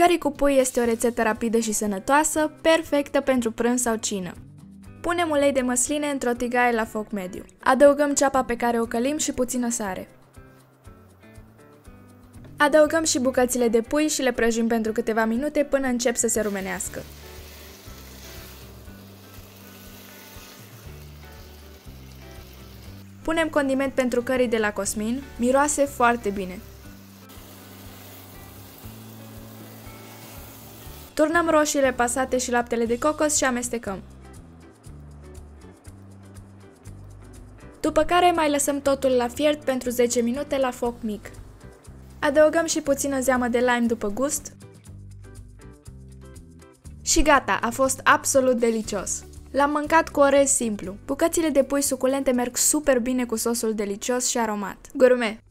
Curry cu pui este o rețetă rapidă și sănătoasă, perfectă pentru prânz sau cină. Punem ulei de măsline într-o tigaie la foc mediu. Adăugăm ceapa pe care o călim și puțină sare. Adăugăm și bucățile de pui și le prăjim pentru câteva minute până încep să se rumenească. Punem condiment pentru curry de la Cosmin, miroase foarte bine. Turnăm roșiile pasate și laptele de cocos și amestecăm. După care mai lăsăm totul la fiert pentru 10 minute la foc mic. Adăugăm și puțină zeamă de lime după gust. Și gata, a fost absolut delicios! L-am mâncat cu orez simplu. Bucățile de pui suculente merg super bine cu sosul delicios și aromat. Gourmet!